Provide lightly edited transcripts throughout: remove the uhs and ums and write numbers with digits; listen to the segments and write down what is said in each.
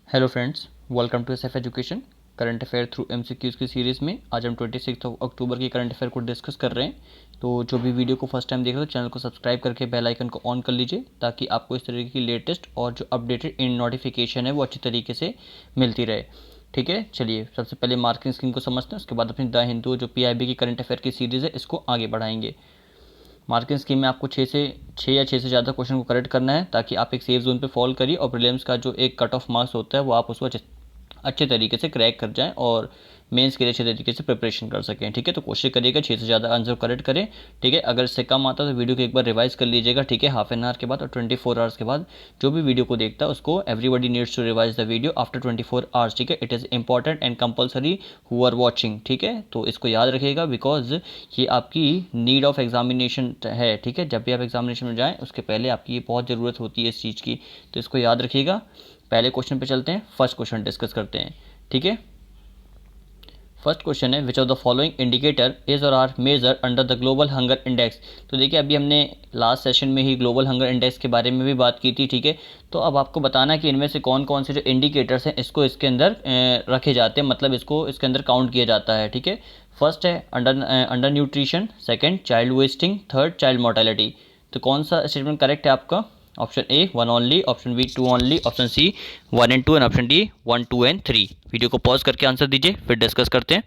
Hello friends, welcome to SF education current affair through MCQs की series में आज हम 26 अक्टूबर की करंट अफेयर को डिस्कस कर रहे हैं। तो जो भी वीडियो को फर्स्ट टाइम देख रहे हो चैनल को सब्सक्राइब करके बेल आइकन को ऑन कर लीजिए ताकि आपको इस तरीके की लेटेस्ट और जो अपडेटेड इन नोटिफिकेशन है वो अच्छी तरीके से मिलती रहे। ठीक है, चलिए सबसे पहले मार्किंग स्कीम को समझते हैं, उसके बाद अपनी द हिंदू जो पीआईबी की करंट अफेयर की सीरीज़ है इसको आगे बढ़ाएंगे। मार्किंग स्कीम में आपको 6 या 6 से ज़्यादा क्वेश्चन को करेक्ट करना है ताकि आप एक सेफ जोन पे फॉल करिए और प्रीलिम्स का जो एक कट ऑफ मार्क्स होता है वो आप उसको अच्छे तरीके से क्रैक कर जाएं और मेंस के लिए अच्छे तरीके से प्रिपरेशन कर सकें। ठीक है, तो कोशिश करिएगा 6 से ज़्यादा आंसर करेक्ट करें। ठीक है, अगर इससे कम आता है तो वीडियो को एक बार रिवाइज कर लीजिएगा। ठीक है, हाफ एन आवर के बाद और 24 आवर्स के बाद जो भी वीडियो को देखता है उसको everybody needs to revise the video after 24 hours. ठीक है, it is important and compulsory who are watching. ठीक है, तो इसको याद रखिएगा बिकॉज ये आपकी नीड ऑफ एग्जामिनेशन है। ठीक है, जब भी आप एग्जामिनेशन में जाएँ उसके पहले आपकी ये बहुत ज़रूरत होती है इस चीज़ की, तो इसको याद रखिएगा। पहले क्वेश्चन पे चलते हैं, फर्स्ट क्वेश्चन डिस्कस करते हैं। ठीक है, फर्स्ट क्वेश्चन है which of the following indicator is और are major under the global hunger index. तो देखिए अभी हमने लास्ट सेशन में ही ग्लोबल हंगर इंडेक्स के बारे में भी बात की थी। ठीक है, तो अब आपको बताना है कि इनमें से कौन कौन से जो इंडिकेटर्स हैं इसको इसके अंदर रखे जाते हैं, मतलब इसको इसके अंदर काउंट किया जाता है। ठीक है, फर्स्ट है under nutrition, second child wasting, third child mortality. तो कौन सा स्टेटमेंट करेक्ट है आपका? Option A 1 only, option B 2 only, option C 1 and 2 and option D 1, 2 and 3। Video को पॉज करके आंसर दीजिए फिर डिस्कस करते हैं।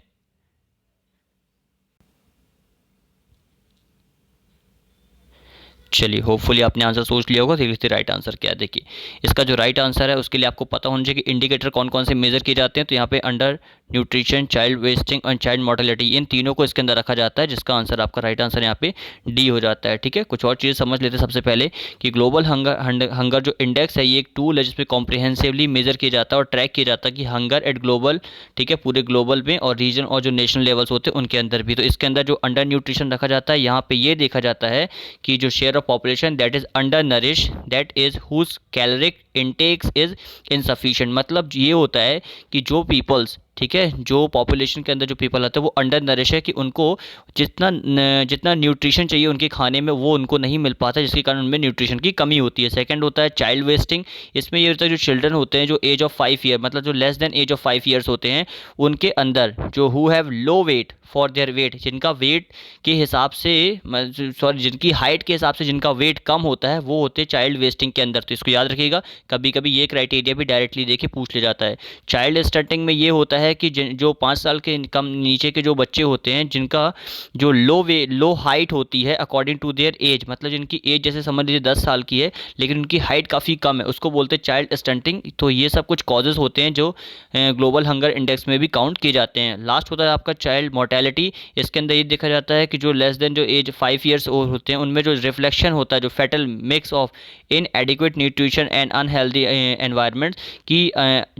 चलिए होपफुली आपने आंसर सोच लिया होगा। धीरे राइट आंसर क्या है देखिए, इसका जो राइट आंसर है उसके लिए आपको पता होना चाहिए कि इंडिकेटर कौन कौन से मेजर किए जाते हैं। तो यहाँ पे अंडर न्यूट्रिशन, चाइल्ड वेस्टिंग और चाइल्ड मोर्टेलिटी, इन तीनों को इसके अंदर रखा जाता है, जिसका आंसर आपका राइट आंसर यहाँ पे डी हो जाता है। ठीक है, कुछ और चीज़ समझ लेते हैं सबसे पहले कि ग्लोबल हंगर जो इंडेक्स है ये एक टूल है जिसपे कॉम्प्रिहेंसिवली मेजर किया जाता है और ट्रैक किया जाता है कि हंगर एट ग्लोबल, ठीक है, पूरे ग्लोबल में और रीजन और जो नेशनल लेवल्स होते हैं उनके अंदर भी। तो इसके अंदर जो अंडर न्यूट्रिशन रखा जाता है यहाँ पे ये देखा जाता है कि जो share of population that is under nourish, that is whose caloric intakes is insufficient. मतलब ये होता है कि जो पीपल्स, ठीक है, जो पॉपुलेशन के अंदर जो पीपल आते हैं वो अंडर नरिश है कि उनको जितना न्यूट्रिशन चाहिए उनके खाने में वो उनको नहीं मिल पाता, जिसके कारण उनमें न्यूट्रिशन की कमी होती है। सेकंड होता है चाइल्ड वेस्टिंग। इसमें ये होता है जो चिल्ड्रन होते हैं जो एज ऑफ 5 ईयर, मतलब जो less than age of 5 years होते हैं, उनके अंदर जो who have low weight for their weight, जिनका वेट के हिसाब से, सॉरी, जिनकी हाइट के हिसाब से जिनका वेट कम होता है वो होते हैं चाइल्ड वेस्टिंग के अंदर। तो इसको याद रखिएगा, कभी कभी ये क्राइटेरिया भी डायरेक्टली देके पूछ लिया जाता है। चाइल्ड स्टंटिंग में ये होता है कि जो 5 साल के कम नीचे के जो बच्चे होते हैं जिनका जो लो हाइट होती है अकॉर्डिंग टू देयर एज, मतलब जिनकी एज जैसे समझ लीजिए 10 साल की है लेकिन उनकी हाइट काफ़ी कम है, उसको बोलते हैं चाइल्ड स्टंटिंग। तो ये सब कुछ कॉजेज होते हैं जो ग्लोबल हंगर इंडेक्स में भी काउंट किए जाते हैं। लास्ट होता है आपका चाइल्ड मोर्टेलिटी। इसके अंदर ये देखा जाता है कि जो लेस देन जो एज 5 ईयर्स ओल्ड होते हैं उनमें जो रिफ्लेक्शन होता है, जो fatal mix of इनएडिक्वेट nutrition and unhealthy environment की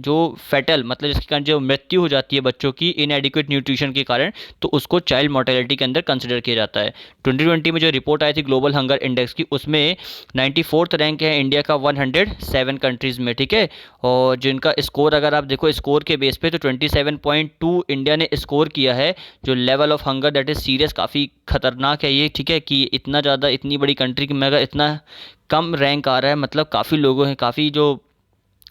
जो फैटल, मतलब जिसके कारण जो मृत्यु हो जाती है बच्चों की इनएडिक्वेट न्यूट्रिशन के कारण, तो उसको चाइल्ड मोर्टेलिटी के अंदर कंसिडर किया जाता है। 2020 में जो रिपोर्ट आई थी ग्लोबल हंगर इंडेक्स की, उसमें 94th रैंक है इंडिया का 107 कंट्रीज़ में। ठीक है, और जिनका स्कोर अगर आप देखो स्कोर के बेस पे तो 27.2 इंडिया ने स्कोर किया है। जो level of hunger that is serious, काफ़ी खतरनाक है ये। ठीक है, कि इतना ज़्यादा, इतनी बड़ी कंट्री में अगर इतना कम रैंक आ रहा है, मतलब काफ़ी लोगों हैं, काफ़ी जो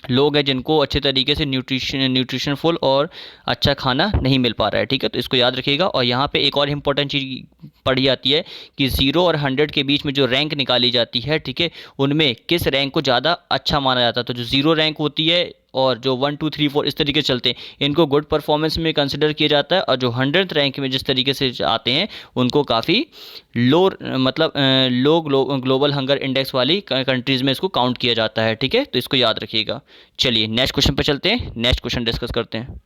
लोग हैं जिनको अच्छे तरीके से न्यूट्रिशनफुल और अच्छा खाना नहीं मिल पा रहा है। ठीक है, तो इसको याद रखिएगा। और यहाँ पे एक और इम्पोर्टेंट चीज़ पढ़ी जाती है कि 0 और 100 के बीच में जो रैंक निकाली जाती है, ठीक है, उनमें किस रैंक को ज़्यादा अच्छा माना जाता है। तो जो 0 रैंक होती है और जो 1, 2, 3, 4 इस तरीके से चलते हैं, इनको गुड परफॉर्मेंस में कंसिडर किया जाता है। और जो 100th रैंक में जिस तरीके से आते हैं उनको काफ़ी लो, मतलब लो ग्लोबल हंगर इंडेक्स वाली कंट्रीज़ में इसको काउंट किया जाता है। ठीक है, तो इसको याद रखिएगा। चलिए नेक्स्ट क्वेश्चन पे चलते हैं, नेक्स्ट क्वेश्चन डिस्कस करते हैं।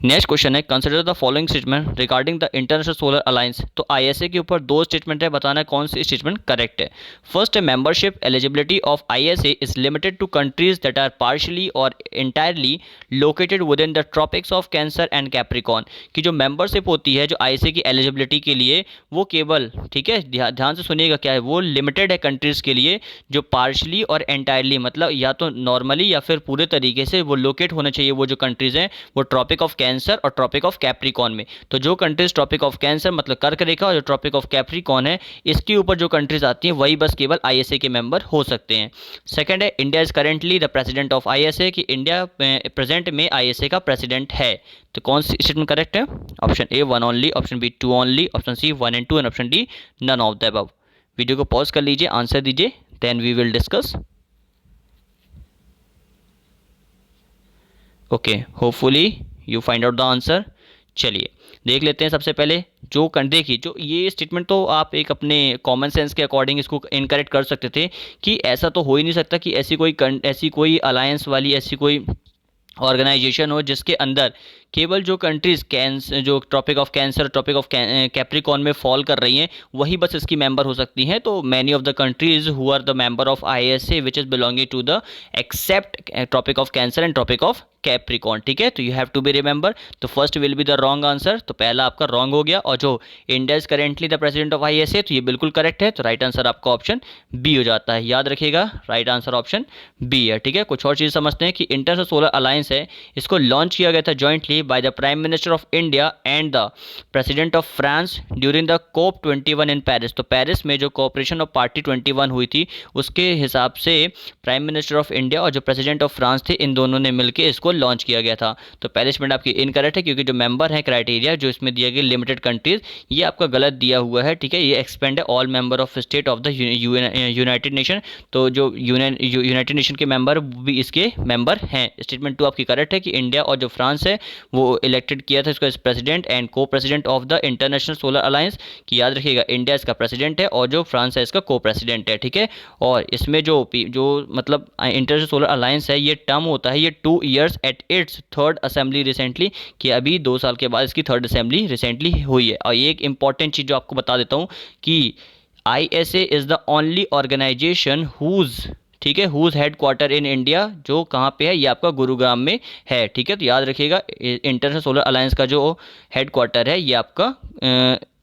नेक्स्ट क्वेश्चन है consider the following statement regarding the international solar alliance. तो आईएसए के ऊपर 2 स्टेटमेंट है, बताना है कौन सी स्टेटमेंट करेक्ट है। फर्स्ट है membership eligibility of ISA is limited to countries that are partially और entirely located within the tropics of Cancer and Capricorn. कि जो मेंबरशिप होती है जो आईएसए की एलिजिबिलिटी के लिए, वो केवल, ठीक है, ध्यान से सुनिएगा क्या है, वो लिमिटेड है कंट्रीज के लिए जो पार्शियली और एंटायरली, मतलब या तो नॉर्मली या फिर पूरे तरीके से वो लोकेट होना चाहिए, वो जो कंट्रीज हैं वो ट्रॉपिक ऑफ कैंसर कैंसर और ट्रॉपिक ऑफ कैप्रिकॉन में। तो जो कंट्रीज ट्रॉपिक ऑफ कैंसर मतलब कर्क रेखा और जो ट्रॉपिक ऑफ कैप्रिकॉन है इसके ऊपर जो कंट्रीज आती हैं वही बस केवल आईएसए के मेंबर हो सकते हैं। सेकंड है India is currently the president of ISA, कि इंडिया प्रेजेंट में आईएसए का प्रेसिडेंट है। तो कौन सी स्टेटमेंट करेक्ट है? Option A 1 only, option B 2 only, option C 1 and 2 and option D none of the above. Video को पॉज कर लीजिए, आंसर दीजिए, then we will discuss. Okay, hopefully you find out the answer. चलिए देख लेते हैं। सबसे पहले जो देखिए, जो ये स्टेटमेंट तो आप एक अपने कॉमन सेंस के अकॉर्डिंग इसको इनकरेक्ट कर सकते थे कि ऐसा तो हो ही नहीं सकता कि ऐसी कोई अलायंस वाली ऐसी कोई ऑर्गेनाइजेशन हो जिसके अंदर केवल जो कंट्रीज जो tropic of cancer tropic of Capricorn में फॉल कर रही हैं वही बस इसकी मेंबर हो सकती हैं। तो many of the countries who are the member of ISA which is belonging to the except tropic of Cancer and tropic of Capricorn. ठीक है, तो you have to be remember. तो first will be the wrong answer, तो पहला आपका wrong हो गया। और जो India is currently the president of ISA, तो ये बिल्कुल करेक्ट है। तो राइट आंसर आपका ऑप्शन बी हो जाता है। याद रखिएगा, राइट आंसर ऑप्शन बी है। ठीक है, कुछ और चीज़ समझते हैं कि इंटरनेशनल सोलर अलायंस है, इसको लॉन्च किया गया था jointly by the prime minister of India and the president of France during the COP 21 in Paris. तो पेरिस में जो कोऑपरेशन ऑफ पार्टी 21 हुई थी उसके हिसाब से प्राइम मिनिस्टर ऑफ इंडिया और जो प्रेसिडेंट ऑफ फ्रांस थे इन दोनों ने मिलकर इसको लॉन्च किया गया था। तो पहले स्टेटमेंट आपकी इनकरेक्ट है क्योंकि जो मेंबर है क्राइटेरिया जो इसमें दिया गया लिमिटेड कंट्रीज, ये आपका गलत दिया हुआ है। ठीक है, ये एक्सपेंड है all member of state of the United nation. तो जो यूनाइटेड नेशन के मेंबर भी इसके मेंबर हैं। स्टेटमेंट 2 आपकी करेक्ट है कि इंडिया और जो फ्रांस है वो इलेक्टेड किया था इसको प्रेसिडेंट एंड को president of the international solar alliance. कि याद रखिएगा, इंडिया इसका प्रेसिडेंट है और जो फ्रांस है इसका को प्रेसिडेंट है। ठीक है, और इसमें जो मतलब इंटरनेशनल सोलर अलायंस है ये टर्म होता है, ये 2 years at its third assembly recently, कि अभी 2 साल के बाद इसकी थर्ड असेंबली रिसेंटली हुई है। और एक इंपॉर्टेंट चीज़ जो आपको बता देता हूँ कि ISA is the only organisation whose, ठीक है, whose headquarter in India, जो कहाँ पे है, ये आपका गुरुग्राम में है। ठीक है, तो याद रखिएगा इंटरनेशनल सोलर अलायंस का जो हेड क्वार्टर है ये आपका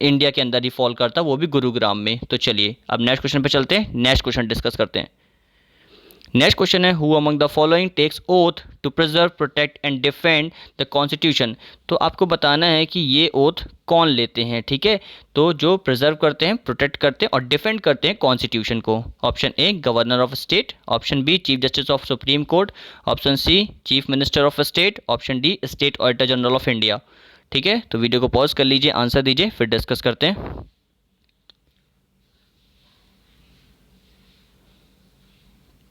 इंडिया के अंदर ही फॉल करता है, वो भी गुरुग्राम में। तो चलिए अब नेक्स्ट क्वेश्चन पे चलते हैं, नेक्स्ट क्वेश्चन डिस्कस करते हैं। नेक्स्ट क्वेश्चन है who among the following takes oath to preserve protect and defend the constitution. तो आपको बताना है कि ये ओथ कौन लेते हैं। ठीक है, तो जो प्रिजर्व करते हैं, प्रोटेक्ट करते हैं और डिफेंड करते हैं कॉन्स्टिट्यूशन को। Option A governor of state, option B chief justice of supreme court, option C chief minister of state, option D state auditor general of India. ठीक है, तो वीडियो को पॉज कर लीजिए, आंसर दीजिए, फिर डिस्कस करते हैं।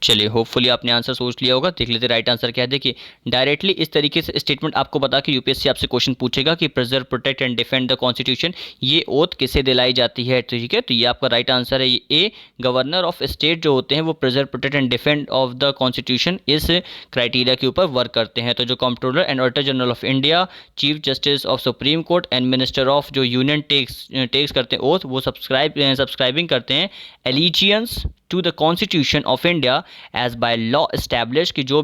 चलिए होपफुली आपने आंसर सोच लिया होगा। देख लेते राइट आंसर क्या है। देखिए डायरेक्टली इस तरीके से स्टेटमेंट आपको बता के यूपीएससी आपसे क्वेश्चन पूछेगा कि preserve protect and defend the constitution, ये ओथ किसे दिलाई जाती है। ठीक है, तो ये आपका राइट आंसर है। ए गवर्नर ऑफ स्टेट जो होते हैं वो preserve protect and defend of the constitution इस क्राइटेरिया के ऊपर वर्क करते हैं। तो जो controller and auditor general of India, chief justice of supreme court and minister of जो यूनियन टेक्स करते हैं ओथ, वो सब्सक्राइबिंग करते हैं allegiance to the constitution of India as by law establish, कि जो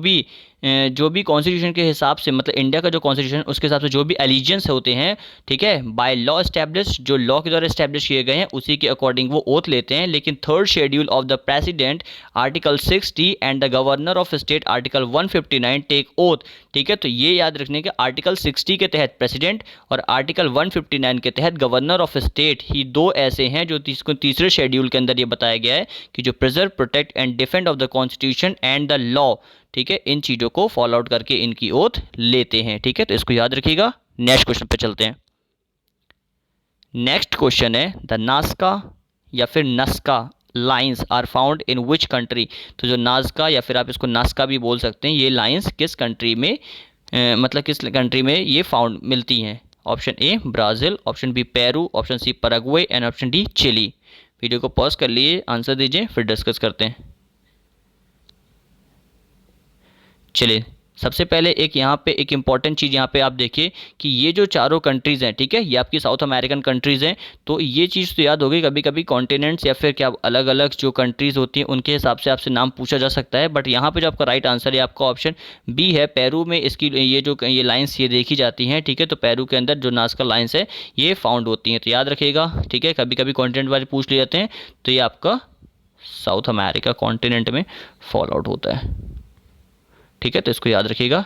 भी कॉन्स्टिट्यूशन के हिसाब से, मतलब इंडिया का जो कॉन्स्टिट्यूशन उसके हिसाब से जो भी एलिजियंस होते हैं, ठीक है, बाय लॉ एस्टैब्लिश, जो लॉ के द्वारा एस्टैब्लिश किए गए हैं उसी के अकॉर्डिंग वो ओथ लेते हैं। लेकिन third schedule of the president article 60 and the governor of state article 159 take oath. ठीक है, तो ये याद रखने के आर्टिकल 60 के तहत प्रेसिडेंट और आर्टिकल 159 के तहत गवर्नर ऑफ स्टेट ही दो ऐसे हैं जो तीसरे शेड्यूल के अंदर ये बताया गया है कि जो preserve protect and defend of the constitution and the law, ठीक है, इन चीज़ों को फॉलो आउट करके इनकी ओथ लेते हैं। ठीक है, तो इसको याद रखिएगा। नेक्स्ट क्वेश्चन पे चलते हैं। नेक्स्ट क्वेश्चन है द नास्का या फिर Nazca lines are found in which country. तो जो नास्का या फिर आप इसको नास्का भी बोल सकते हैं, ये लाइंस किस कंट्री में मतलब किस कंट्री में ये फाउंड मिलती हैं। Option A Brazil, option B Peru, option C Paraguay and option D Chile. Video को पॉज कर लिए, आंसर दीजिए, फिर डिस्कस करते हैं। चलिए सबसे पहले एक यहाँ पे एक इम्पॉर्टेंट चीज़ यहाँ पे आप देखिए कि ये जो चारों कंट्रीज़ हैं, ठीक है, ये आपकी साउथ अमेरिकन कंट्रीज़ हैं। तो ये चीज़ तो याद होगी, कभी कभी कॉन्टिनेंट्स या फिर क्या अलग अलग जो कंट्रीज़ होती हैं उनके हिसाब से आपसे नाम पूछा जा सकता है। बट यहाँ पे जो आपका राइट आंसर है आपका ऑप्शन बी है, पेरू में इसकी ये लाइन्स ये देखी जाती हैं। ठीक है, तो पेरू के अंदर जो नास्का लाइन्स है ये फाउंड होती हैं, तो याद रखिएगा। ठीक है, कभी कभी कॉन्टिनेंट वाले पूछ लिए जाते हैं, तो ये आपका साउथ अमेरिका कॉन्टिनेंट में फॉल आउट होता है। ठीक है, तो इसको याद रखिएगा।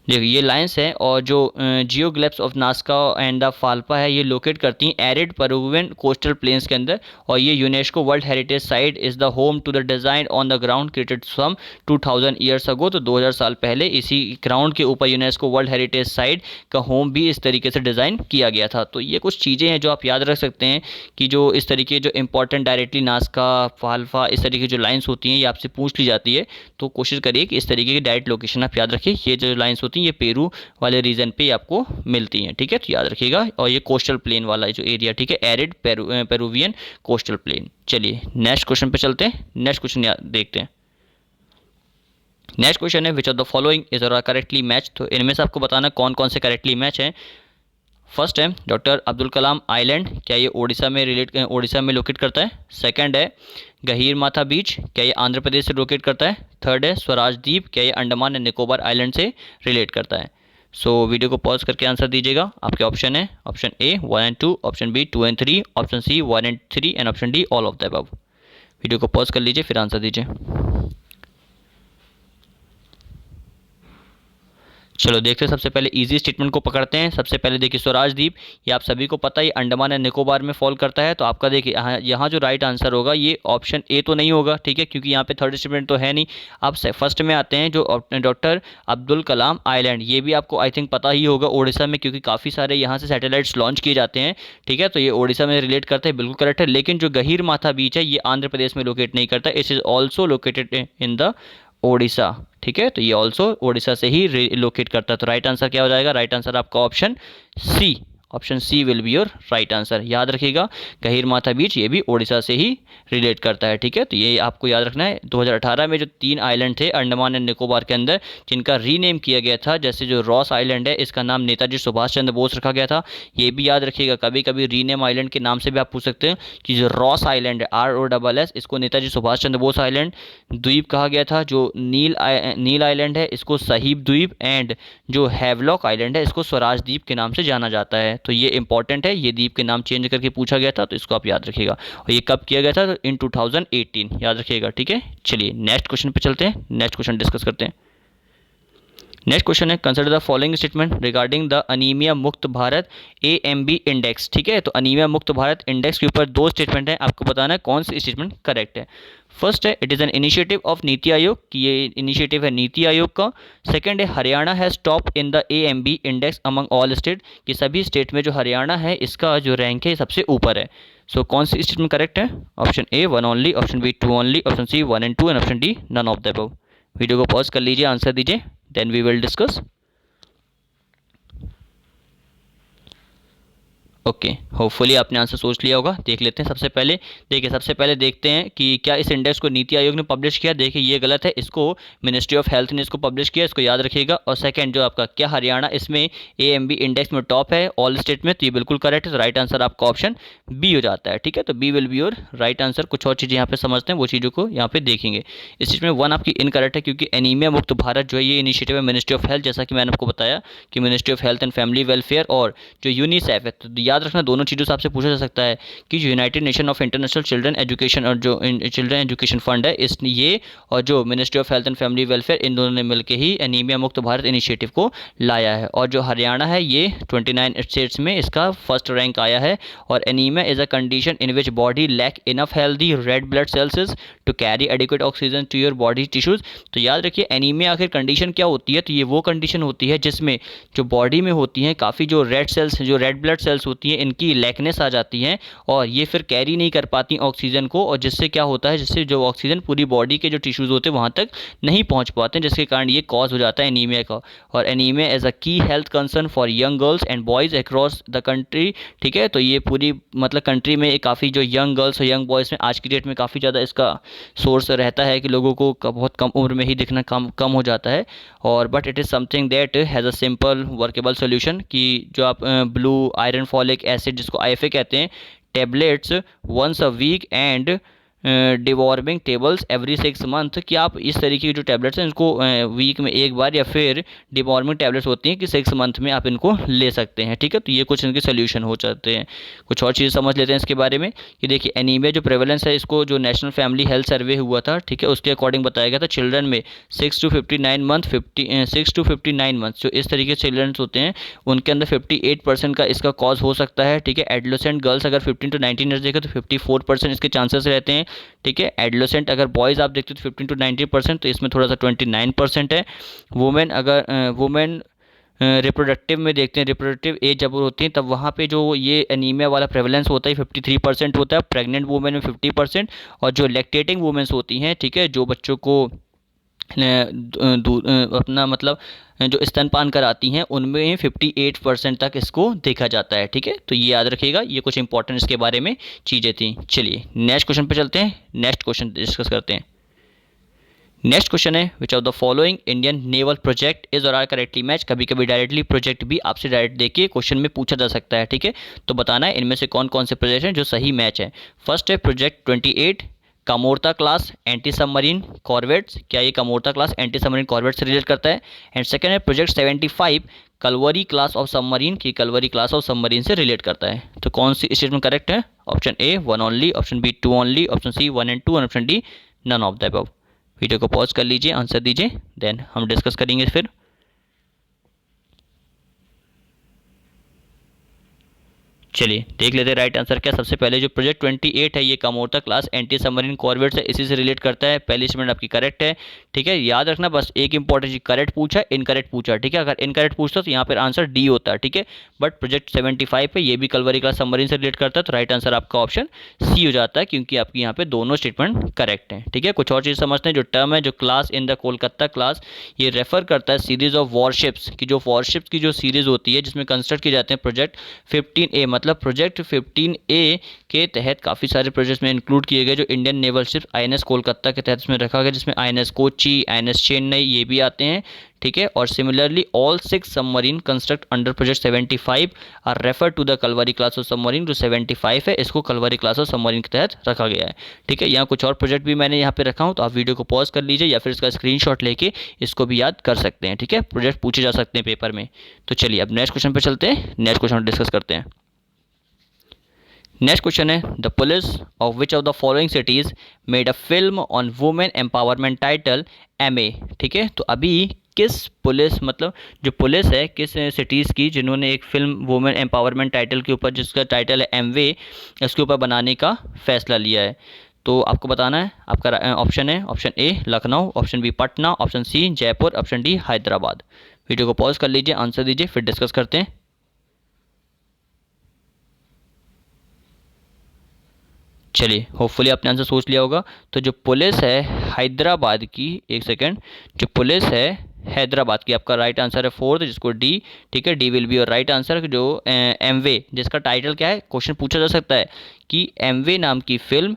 देखो ये लाइंस है, और जो geoglyphs of Nazca and the Palpa है, ये लोकेट करती हैं एरिड पेरुवियन कोस्टल प्लेन्स के अंदर। और ये UNESCO world heritage site is the home to the design on the ground created some 2000 years ago. तो 2000 साल पहले इसी ग्राउंड के ऊपर यूनेस्को वर्ल्ड हेरिटेज साइट का होम भी इस तरीके से डिज़ाइन किया गया था। तो ये कुछ चीज़ें हैं जो आप याद रख सकते हैं कि जो इस तरीके जो इंपॉर्टेंट डायरेक्टली नास्का फाल्फा इस तरीके की जो लाइन्स होती हैं ये आपसे पूछ ली जाती है। तो कोशिश करिए कि इस तरीके की डायरेक्ट लोकेशन आप याद रखिए। ये जो लाइन्स होती हैं ये पेरू वाले रीजन पे आपको मिलती हैं, ठीक है, तो याद रखिएगा। और ये कोस्टल प्लेन वाला जो एरिया, ठीक है, एरिड पेरुवियन कोस्टल प्लेन। चलिए नेक्स्ट क्वेश्चन पे चलते हैं। नेक्स्ट क्वेश्चन देखते हैं। नेक्स्ट क्वेश्चन है which of the following is correctly match. तो इनमें से आपको बताना कौन कौन से करेक्टली मैच हैं। फर्स्ट है डॉक्टर अब्दुल कलाम आइलैंड, क्या ये ओडिशा में लोकेट करता है। सेकंड है गहीर माथा बीच, क्या ये आंध्र प्रदेश से लोकेट करता है। थर्ड है स्वराज द्वीप, क्या ये अंडमान एंड निकोबार आइलैंड से रिलेट करता है। सो वीडियो को पॉज करके आंसर दीजिएगा। आपके ऑप्शन है option A 1 and 2, option B 2 and 3, option C 1 and 3 and option D all of the above. Video को पॉज कर लीजिए फिर आंसर दीजिए। चलो देखते हैं, सबसे पहले इजी स्टेटमेंट को पकड़ते हैं। सबसे पहले देखिए स्वराज द्वीप, ये आप सभी को पता है, ये अंडमान एंड निकोबार में फॉल करता है। तो आपका देखिए यहाँ जो राइट आंसर होगा ये ऑप्शन ए तो नहीं होगा, ठीक है, क्योंकि यहाँ पे थर्ड स्टेटमेंट तो है नहीं। अब फर्स्ट में आते हैं जो डॉक्टर अब्दुल कलाम आइलैंड, ये भी आपको आई थिंक पता ही होगा उड़ीसा में, क्योंकि काफ़ी सारे यहाँ से सैटेलाइट्स लॉन्च किए जाते हैं, ठीक है, तो ये उड़ीसा में रिलेट करते हैं, बिल्कुल करेक्ट है। लेकिन जो गहीर माथा बीच है ये आंध्र प्रदेश में लोकेट नहीं करता, it is also located in the Odisha, ठीक है, तो ये ऑल्सो ओडिशा से ही लोकेट करता है। तो राइट आंसर क्या हो जाएगा, राइट आंसर आपका option C, option C will be your right answer. याद रखिएगा गहीर माथा बीच ये भी ओडिशा से ही रिलेट करता है, ठीक है, तो ये आपको याद रखना है। 2018 में जो 3 आइलैंड थे अंडमान एंड निकोबार के अंदर, जिनका रीनेम किया गया था, जैसे जो रॉस आइलैंड है इसका नाम नेताजी सुभाष चंद्र बोस रखा गया था, ये भी याद रखिएगा। कभी कभी रीनेम आइलैंड के नाम से भी आप पूछ सकते हैं कि जो रॉस आइलैंड है ROSS, इसको नेताजी सुभाष चंद्र बोस आइलैंड द्वीप कहा गया था। जो नील आइलैंड है इसको सहीब द्वीप, एंड जो हैवलॉक आइलैंड है इसको स्वराज द्वीप के नाम से जाना जाता है। तो ये इंपॉर्टेंट है, ये द्वीप के नाम चेंज करके पूछा गया था, तो इसको आप याद रखिएगा। और ये कब किया गया था, तो इन 2018, याद रखिएगा, ठीक है। चलिए नेक्स्ट क्वेश्चन पे चलते हैं, नेक्स्ट क्वेश्चन डिस्कस करते हैं। नेक्स्ट क्वेश्चन है consider the following statement regarding the anaemia मुक्त भारत AMB इंडेक्स, ठीक है, तो अनीमिया मुक्त भारत इंडेक्स के ऊपर 2 स्टेटमेंट है, आपको बताना है कौन सी स्टेटमेंट करेक्ट है। फर्स्ट है it is an initiative of NITI Aayog, कि ये इनिशिएटिव है नीति आयोग का। सेकंड है Haryana has top in the AMB index among all state, कि सभी स्टेट में जो हरियाणा है इसका जो रैंक है सबसे ऊपर है। सो कौन सी स्टेटमेंट करेक्ट है, option A 1 only, option B 2 only, option C 1 and 2 and option D none of the above. Video को पॉज कर लीजिए, आंसर दीजिए, then we will discuss. Okay, hopefully आपने आंसर सोच लिया होगा। देख लेते हैं सबसे पहले, देखिए सबसे पहले देखते हैं कि क्या इस इंडेक्स को नीति आयोग ने पब्लिश किया। देखिए ये गलत है, इसको मिनिस्ट्री ऑफ हेल्थ ने इसको पब्लिश किया, इसको याद रखिएगा। और सेकंड जो आपका क्या हरियाणा इसमें AMB इंडेक्स में टॉप है ऑल स्टेट में, तो ये बिल्कुल करेक्ट है। तो राइट आंसर आपका ऑप्शन बी हो जाता है, ठीक है, तो B will be your right answer. कुछ और चीज़ें यहाँ पे समझते हैं, वो चीज़ों को यहाँ पे देखेंगे। इस चीज़ में 1 आपकी इनकरेक्ट है, क्योंकि एनीमिया मुक्त भारत जो है ये इनिशिएटिव है मिनिस्ट्री ऑफ हेल्थ, जैसा कि मैंने आपको बताया कि ministry of health and family welfare और जो यूनिसेफ है। तो याद रखना दोनों चीज़ों आपसे पूछा जा सकता है कि जो United nation of international children education और जो चिल्ड्रन एजुकेशन फंड है इस ये और जो ministry of health and family welfare, इन दोनों ने मिलकर ही एनीमिया मुक्त भारत इनिशिएटिव को लाया है। और जो हरियाणा है ये 29 स्टेट्स में इसका फर्स्ट रैंक आया है। और anaemia is a condition in which body lack enough healthy red blood cells to carry adequate oxygen to your body tissues. तो याद रखिए एनीमिया आखिर कंडीशन क्या होती है, तो ये वो कंडीशन होती है जिसमें जो बॉडी में होती हैं काफ़ी जो रेड सेल्स, जो रेड ब्लड सेल्स होती हैं, इनकी लैकनेस आ जाती हैं और ये फिर कैरी नहीं कर पाती ऑक्सीजन को, और जिससे क्या होता है, जिससे जो ऑक्सीजन पूरी बॉडी के जो टिश्यूज़ होते हैं वहाँ तक नहीं पहुँच पाते हैं, जिसके कारण ये कॉज हो जाता है एनीमिया का। और एनीमिया एज अ की health concern for young girls and boys across the country, ठीक है, तो ये पूरी मतलब कंट्री में काफ़ी जो यंग गर्ल्स और यंग बॉयज़ में आज की डेट में काफ़ी ज़्यादा इसका सोर्स रहता है कि लोगों को बहुत कम उम्र में ही दिखना कम हो जाता है। और but it is something that has a simple workable solution, कि जो आप ब्लू आयरन फॉलिक एसिड जिसको IFA कहते हैं, tablets once a week and deworming tables every 6 month, कि आप इस तरीके की जो टैबलेट्स हैं इनको वीक में एक बार, या फिर डिवॉर्मिंग टैबलेट्स होती हैं कि 6 मंथ में आप इनको ले सकते हैं। ठीक है, तो ये कुछ इनके सोल्यूशन हो जाते हैं। कुछ और चीज़ समझ लेते हैं इसके बारे में कि देखिए एनीमिया जो प्रेवलेंस है, इसको जो नेशनल फैमिली हेल्थ सर्वे हुआ था, ठीक है, उसके अकॉर्डिंग बताया गया था चिल्ड्रन में 6 to 59 मंथ जो इस तरीके से चिल्ड्रन होते हैं उनके अंदर 58% का इसका कॉज हो सकता है। ठीक है, एडोलेसेंट गर्ल्स अगर 15 to 19 ईयर्स देखें तो 54% इसके चांसेस रहते हैं। ठीक है, एडोलेसेंट अगर बॉयज़ आप देखते हो तो 15 to 19%, तो इसमें थोड़ा सा 29% है। वुमेन अगर वुमेन रिप्रोडक्टिव में देखते हैं, रिप्रोडक्टिव एज जब होती है तब वहाँ पे जो ये एनीमिया वाला प्रेवलेंस होता है 53% होता है। प्रेग्नेंट वुमेन में 50%, और जो लैक्टेटिंग वुमेन्स होती हैं, ठीक है, जो बच्चों को अपना मतलब जो स्तनपान कराती हैं उनमें 58% तक इसको देखा जाता है। ठीक है, तो ये याद रखिएगा, ये कुछ इंपॉर्टेंट इसके बारे में चीज़ें थी। चलिए नेक्स्ट क्वेश्चन पे चलते हैं, नेक्स्ट क्वेश्चन डिस्कस करते हैं। नेक्स्ट क्वेश्चन है which of the following Indian naval project is और आर करेक्टली मैच। कभी कभी डायरेक्टली प्रोजेक्ट भी आपसे डायरेक्ट देखिए क्वेश्चन में पूछा जा सकता है। ठीक है, तो बताना है इनमें से कौन कौन से प्रोजेक्ट हैं जो सही मैच है। फर्स्ट है project 28 Kamorta class anti submarine corvettes, क्या ये Kamorta class anti submarine corvettes से रिलेट करता है। एंड सेकेंड है project 75 Kalvari class of submarine, की कलवरी क्लास ऑफ सबमरीन से रिलेट करता है। तो कौन सी स्टेटमेंट करेक्ट है? Option A 1 only, option B 2 only, option C 1 and 2 और option D none of the above. Video को पॉज कर लीजिए, आंसर दीजिए, देन हम डिस्कस करेंगे फिर। चलिए देख लेते हैं राइट आंसर क्या। सबसे पहले जो प्रोजेक्ट 28 है ये Kamorta class anti submarine corvette से इसी से रिलेट करता है। पहली स्टेटमेंट आपकी करेक्ट है। ठीक है, याद रखना बस एक इंपॉर्टेंट चीज, करेक्ट पूछा इनकरेक्ट पूछा। ठीक है, अगर इनकरेक्ट पूछता तो यहाँ पर आंसर डी होता। ठीक है, बट प्रोजेक्ट 75 है ये भी कलवरी क्लास सबमरीन से रिलेट करता है, तो राइट आंसर आपका ऑप्शन सी हो जाता है, क्योंकि आपकी यहाँ पे दोनों स्टेटमेंट करेक्ट है। ठीक है, कुछ और चीज़ समझते हैं। जो टर्म है जो class in the Kolkata class, ये रेफर करता है सीरीज ऑफ वॉरशिप्स की, जो वॉरशिप्स की जो सीरीज होती है जिसमें कंस्ट्रक्ट किए जाते हैं प्रोजेक्ट 15A, मतलब प्रोजेक्ट 15A के तहत काफ़ी सारे प्रोजेक्ट्स में इंक्लूड किए गए जो Indian naval ship INS Kolkata के तहत इसमें रखा गया, जिसमें INS कोची, INS चेन्नई ये भी आते हैं। ठीक है, और similarly all 6 submarine construct under project 75 are refer to the Kalvari class of submarine. जो 75 है इसको कलवरी क्लास ऑफ सबमरीन के तहत रखा गया है। ठीक है, यहाँ कुछ और प्रोजेक्ट भी मैंने यहाँ पे रखा हूँ, तो आप वीडियो को पॉज कर लीजिए या फिर इसका स्क्रीनशॉट लेके इसको भी याद कर सकते हैं। ठीक है, प्रोजेक्ट पूछे जा सकते हैं पेपर में। तो चलिए अब नेक्स्ट क्वेश्चन पे चलते हैं, नेक्स्ट क्वेश्चन डिस्कस करते हैं। नेक्स्ट क्वेश्चन है the police of which of the following cities made a film on women empowerment title MA। ठीक है, तो अभी किस पुलिस, मतलब जो पुलिस है किस सिटीज़ की जिन्होंने एक फिल्म वुमेन एम्पावरमेंट टाइटल के ऊपर, जिसका टाइटल है MW, इसके ऊपर बनाने का फैसला लिया है। तो आपको बताना है, आपका ऑप्शन है option A Lucknow, option B Patna, option C Jaipur, option D Hyderabad. Video को पॉज कर लीजिए, आंसर दीजिए, फिर डिस्कस करते हैं। चलिए होपफुली आपने आंसर सोच लिया होगा। तो जो पुलिस है हैदराबाद की, एक सेकेंड, जो पुलिस है हैदराबाद की, आपका राइट आंसर है फोर्थ, जिसको डी। ठीक है, डी विल बी और राइट आंसर। जो MW, जिसका टाइटल क्या है, क्वेश्चन पूछा जा सकता है कि MW नाम की फिल्म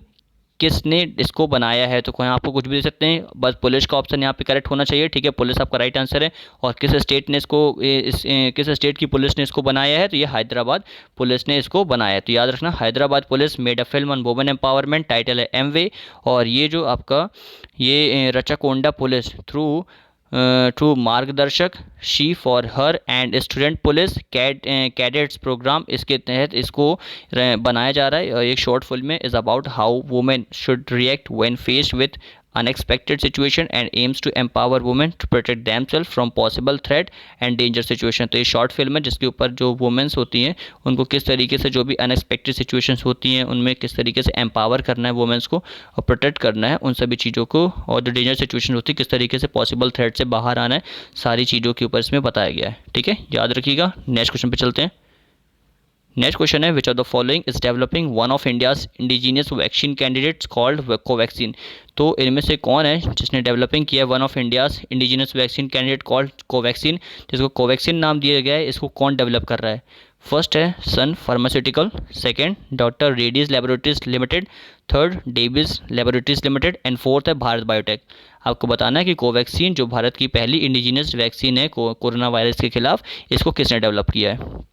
किसने इसको बनाया है, तो यहाँ आपको कुछ भी दे सकते हैं, बस पुलिस का ऑप्शन यहाँ पे करेक्ट होना चाहिए। ठीक है, पुलिस आपका राइट आंसर है। और किस स्टेट ने इसको किस स्टेट की पुलिस ने इसको बनाया है, तो ये हैदराबाद पुलिस ने इसको बनाया है। तो याद रखना Hyderabad police made a film on women empowerment, title है MW। और ये जो आपका ये Rachakonda police through Margadarshak she for her and student police cadets programme, इसके तहत इसको बनाया जा रहा है। और एक शॉर्ट फिल्म में is about how women should react when faced with unexpected situation and aims to empower women to protect themself from possible threat and danger situation. तो ये शॉर्ट फिल्म है जिसके ऊपर जो वुमेन्स होती हैं उनको किस तरीके से जो भी अनएक्सपेक्टेड सिचुएशंस होती हैं उनमें किस तरीके से एम्पावर करना है वुमेन्स को और प्रोटेक्ट करना है उन सभी चीज़ों को, और जो डेंजर सिचुएशन होती है किस तरीके से पॉसिबल थ्रेट से बाहर आना है, सारी चीज़ों के ऊपर इसमें बताया गया है। ठीक है, याद रखिएगा। नेक्स्ट क्वेश्चन पे चलते हैं। नेक्स्ट क्वेश्चन है which of the following is developing one of India's indigenous vaccine candidates called Covaxin. तो इनमें से कौन है जिसने डेवलपिंग किया है one of India's indigenous vaccine candidate called Covaxin, जिसको कोवैक्सीन नाम दिया गया है, इसको कौन डेवलप कर रहा है? फर्स्ट है Sun pharmaceutical, second doctor Reddy's laboratories limited, third Divi's laboratories limited and fourth है भारत बायोटेक। आपको बताना है कि कोवैक्सीन जो भारत की पहली इंडिजीनियस वैक्सीन है कोरोना वायरस के खिलाफ, इसको किसने डेवलप किया है?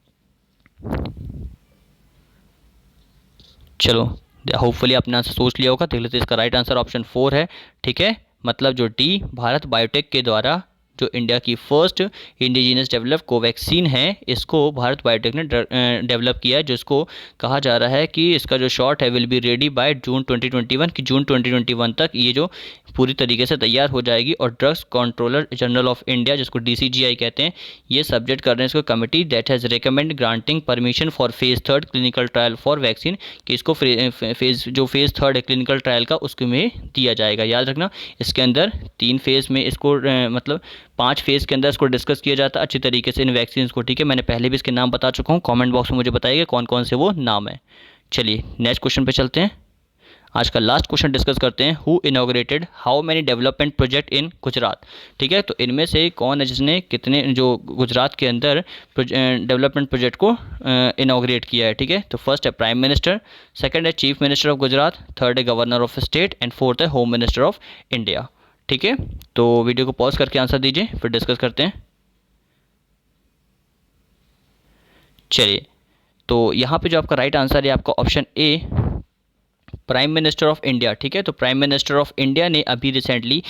चलो होपफुली आपने आंसर सोच लिया होगा। देख लेते इसका राइट आंसर ऑप्शन 4 है। ठीक है, मतलब जो डी, भारत बायोटेक के द्वारा जो इंडिया की फर्स्ट इंडिजीनियस डेवलप कोवैक्सीन है, इसको भारत बायोटेक ने डेवलप किया है, जिसको कहा जा रहा है कि इसका जो शॉट है will be ready by June 2021, कि जून 2021 तक ये जो पूरी तरीके से तैयार हो जाएगी। और drugs controller general of India, जिसको DCGI कहते हैं, ये सब्जेक्ट कर रहे हैं इसको committee that has recommend granting permission for phase 3 clinical trial for vaccine, कि इसको फेज़ 3 है क्लिनिकल ट्रायल का, उसके में दिया जाएगा। याद रखना इसके अंदर 3 फेज़ में इसको मतलब 5 फेज़ के अंदर इसको डिस्कस किया जाता है अच्छी तरीके से इन वैक्सीन को। ठीक है, मैंने पहले भी इसके नाम बता चुका हूँ, कमेंट बॉक्स में मुझे बताइएगा कौन कौन से वो नाम है। चलिए नेक्स्ट क्वेश्चन पे चलते हैं। आज का लास्ट क्वेश्चन डिस्कस करते हैं। Who inaugurated how many development project in Gujarat. ठीक है, तो इनमें से कौन है जिसने कितने जो गुजरात के अंदर डेवलपमेंट प्रोजेक्ट को इनॉग्रेट किया है। ठीक है, तो फर्स्ट है प्राइम मिनिस्टर, सेकंड है chief minister of Gujarat, third है governor of state and fourth है होम मिनिस्टर ऑफ इंडिया। ठीक है, तो वीडियो को पॉज करके आंसर दीजिए, फिर डिस्कस करते हैं। चलिए, तो यहाँ पे जो आपका राइट आंसर है आपका option A, prime minister of India. ठीक है, तो प्राइम मिनिस्टर ऑफ इंडिया ने अभी रिसेंटली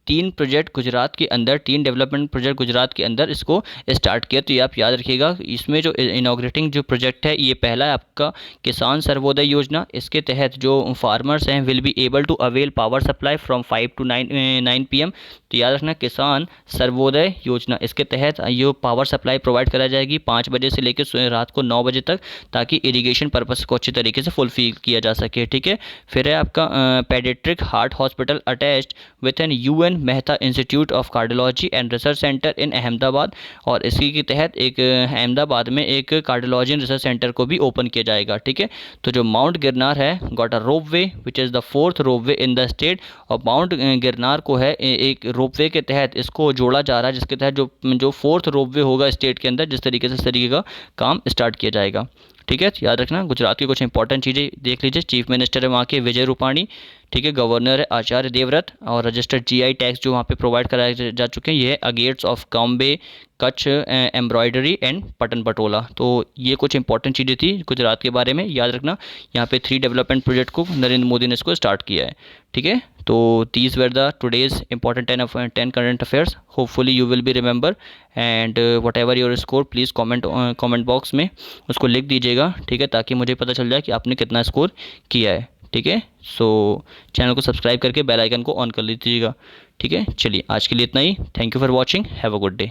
तीन प्रोजेक्ट गुजरात के अंदर, 3 डेवलपमेंट प्रोजेक्ट गुजरात के अंदर इसको स्टार्ट किया। तो ये आप याद रखिएगा, इसमें जो इनॉग्रेटिंग जो प्रोजेक्ट है, ये पहला है आपका किसान सर्वोदय योजना। इसके तहत जो फार्मर्स हैं will be able to avail power supply from 5 to 9 PM। तो याद रखना किसान सर्वोदय योजना, इसके तहत ये पावर सप्लाई प्रोवाइड कराई जाएगी 5 बजे से लेकर रात को 9 बजे तक, ताकि इरीगेशन पर्पस को अच्छे तरीके से फुलफिल किया जा सके। ठीक है, फिर है आपका paediatric heart hospital attached with an UN Mehta institute of cardiology and research centre in Ahmedabad. और इसी के तहत एक अहमदाबाद में एक कार्डियोलॉजी एंड रिसर्च सेंटर को भी ओपन किया जाएगा। ठीक है, तो जो माउंट गिरनार है got a ropeway which is the 4th ropeway in the state. और माउंट गिरनार को है एक रोपवे के तहत इसको जोड़ा जा रहा है, जिसके तहत जो 4th रोपवे होगा स्टेट के अंदर, जिस तरीके से इस तरीके का काम स्टार्ट किया जाएगा। ठीक है, याद रखना गुजरात की कुछ इंपॉर्टेंट चीज़ें देख लीजिए। चीफ मिनिस्टर है वहाँ के विजय रूपाणी। ठीक है, गवर्नर है आचार्य देवव्रत, और रजिस्टर्ड GI टैक्स जो वहाँ पे प्रोवाइड कराए जा चुके हैं, ये है agates of Cambay, Kutch embroidery and Patan patola. तो ये कुछ इंपॉर्टेंट चीज़ें थी गुजरात के बारे में, याद रखना। यहाँ पे 3 डेवलपमेंट प्रोजेक्ट को नरेंद्र मोदी ने इसको स्टार्ट किया है। ठीक है, तो these were the today's important 10 current affairs. Hopefully you will be remember, and what ever your score please comment box में उसको लिख दीजिएगा। ठीक है, ताकि मुझे पता चल जाए कि आपने कितना स्कोर किया है। ठीक है, सो चैनल को सब्सक्राइब करके बेल आइकन को ऑन कर लीजिएगा। ठीक है, चलिए आज के लिए इतना ही। Thank you for watching, have a good day.